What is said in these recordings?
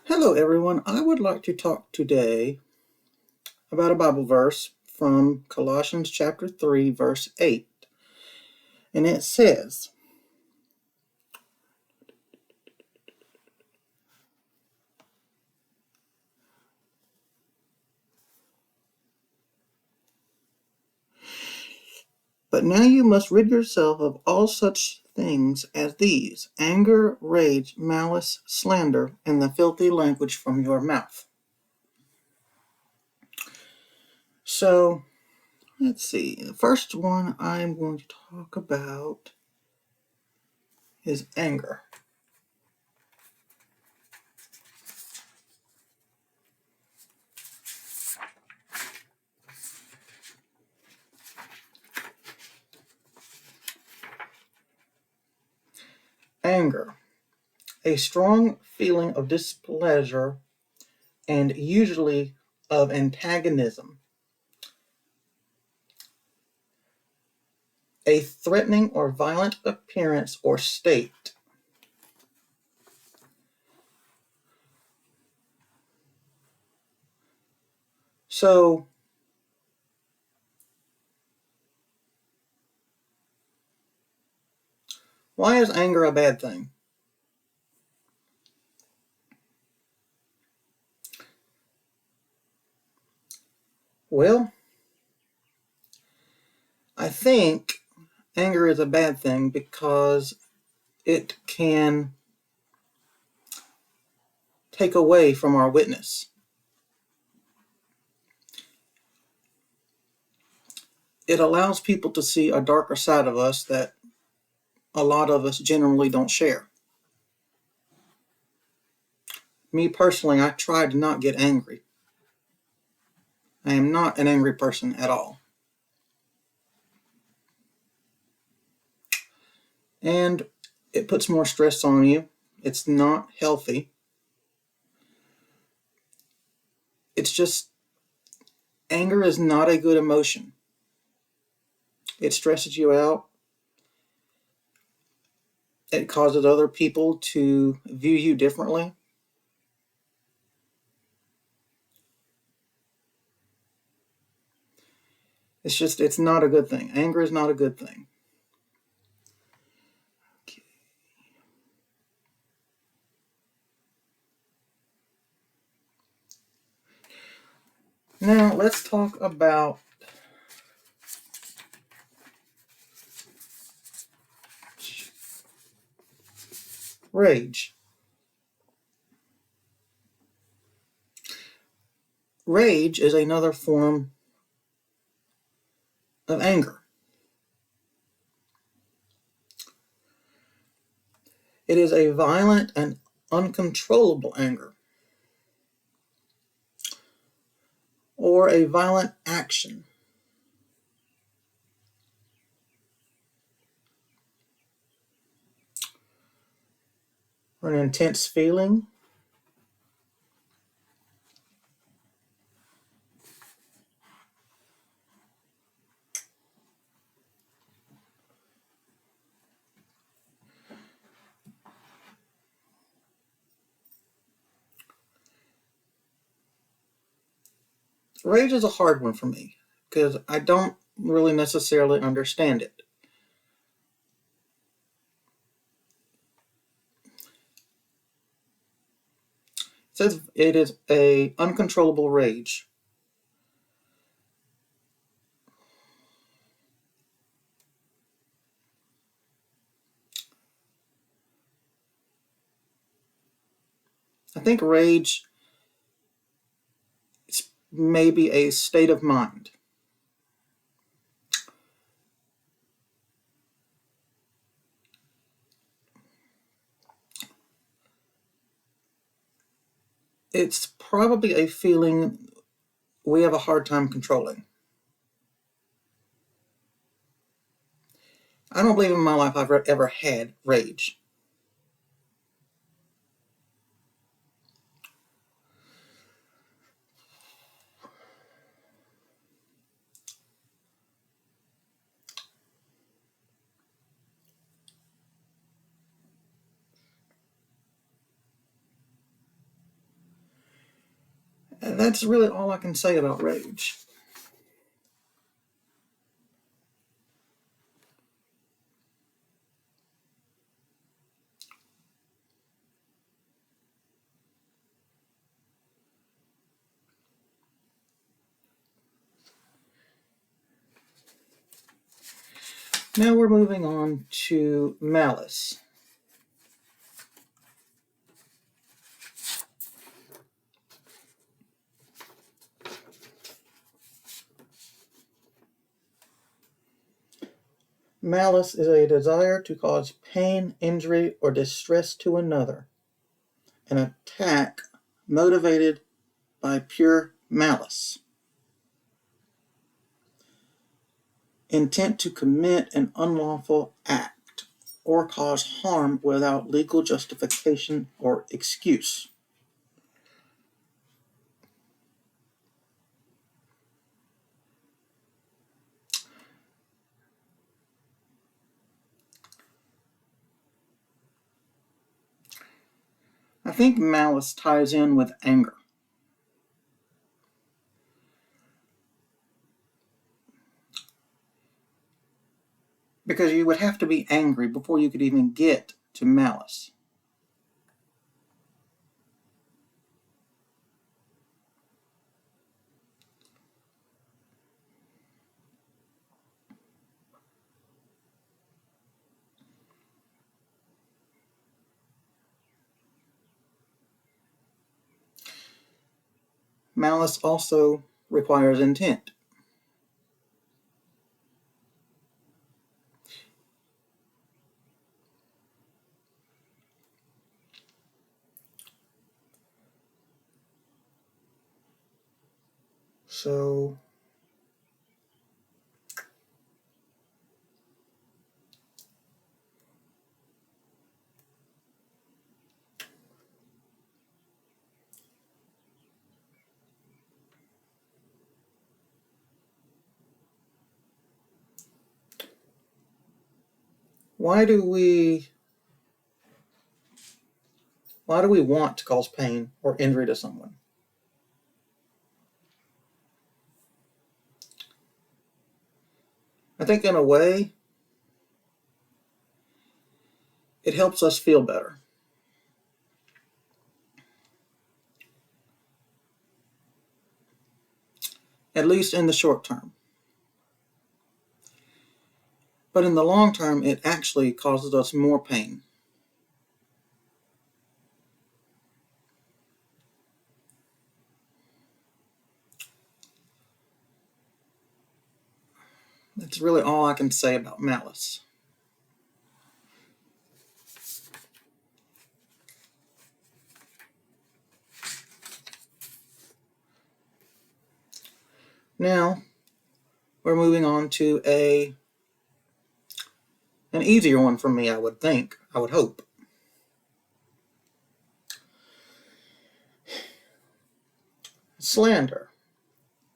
Hello, everyone. I would like to talk today about a Bible verse from Colossians chapter 3, verse 8. And it says, "But now you must rid yourself of all such things as these: anger, rage, malice, slander, and the filthy language from your mouth." So, let's see. The first one I'm going to talk about is anger. Anger, a strong feeling of displeasure and usually of antagonism, a threatening or violent appearance or state. So, why is anger a bad thing? Well, I think anger is a bad thing because it can take away from our witness. It allows people to see a darker side of us that a lot of us generally don't share. Me personally, I try to not get angry. I am not an angry person at all. And it puts more stress on you. It's not healthy. It's just, anger is not a good emotion. It stresses you out. It causes other people to view you differently. It's not a good thing. Anger is not a good thing. Okay. Now, let's talk about rage. Rage is another form of anger. It is a violent and uncontrollable anger, or a violent action, or an intense feeling. Rage is a hard one for me because I don't really necessarily understand it. It says it is a uncontrollable rage. I think rage is maybe a state of mind. It's probably a feeling we have a hard time controlling. I don't believe in my life I've ever had rage. And that's really all I can say about rage. Now we're moving on to malice. Malice is a desire to cause pain, injury, or distress to another. An attack motivated by pure malice. Intent to commit an unlawful act or cause harm without legal justification or excuse. I think malice ties in with anger. Because you would have to be angry before you could even get to malice. Malice also requires intent. So, why do we want to cause pain or injury to someone? I think in a way, it helps us feel better. At least in the short term. But in the long term, it actually causes us more pain. That's really all I can say about malice. Now, we're moving on to an easier one for me, I would hope. Slander.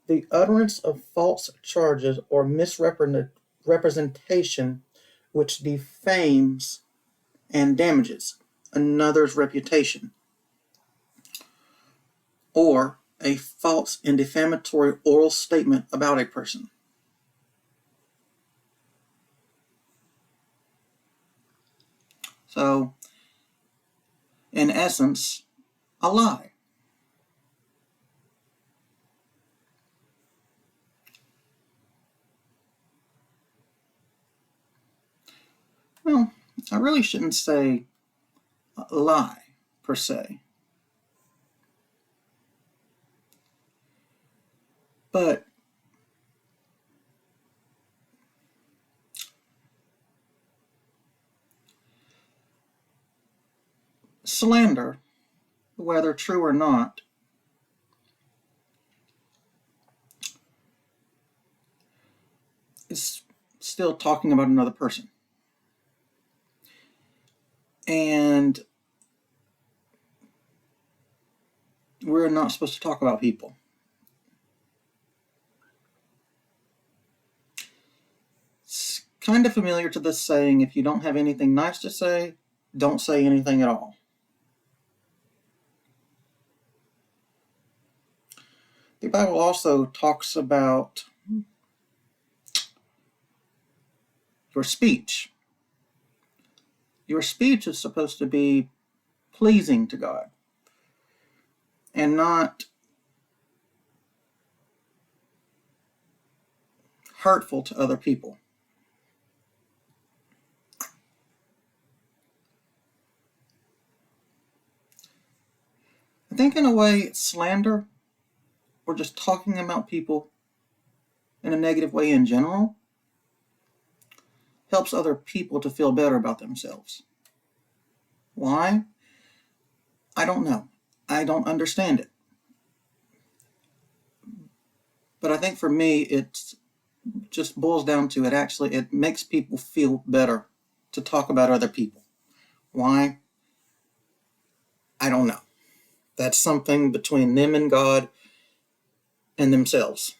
The utterance of false charges or misrepresentation which defames and damages another's reputation, or a false and defamatory oral statement about a person. So, in essence, a lie. Well, I really shouldn't say a lie, per se. But slander, whether true or not, is still talking about another person. And we're not supposed to talk about people. It's kind of familiar to this saying, if you don't have anything nice to say, don't say anything at all. The Bible also talks about your speech. Your speech is supposed to be pleasing to God and not hurtful to other people. I think in a way, slander or just talking about people in a negative way in general helps other people to feel better about themselves. Why? I don't know. I don't understand it. But I think for me, it just boils down to it makes people feel better to talk about other people. Why? I don't know. That's something between them and God and themselves.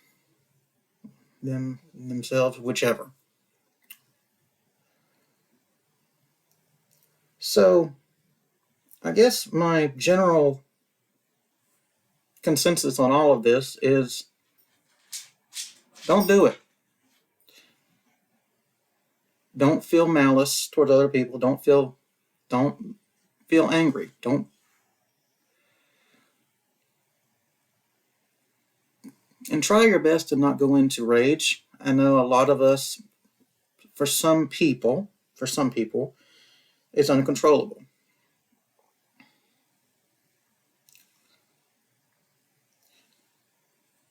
Themselves, whichever. So, I guess my general consensus on all of this is don't do it. Don't feel malice toward other people. Don't feel angry. Don't and try your best to not go into rage. I know a lot of us, for some people, it's uncontrollable.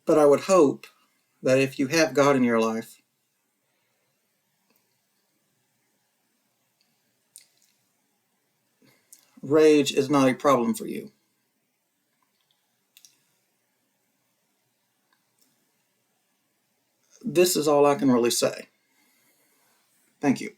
But I would hope that if you have God in your life, rage is not a problem for you. This is all I can really say. Thank you.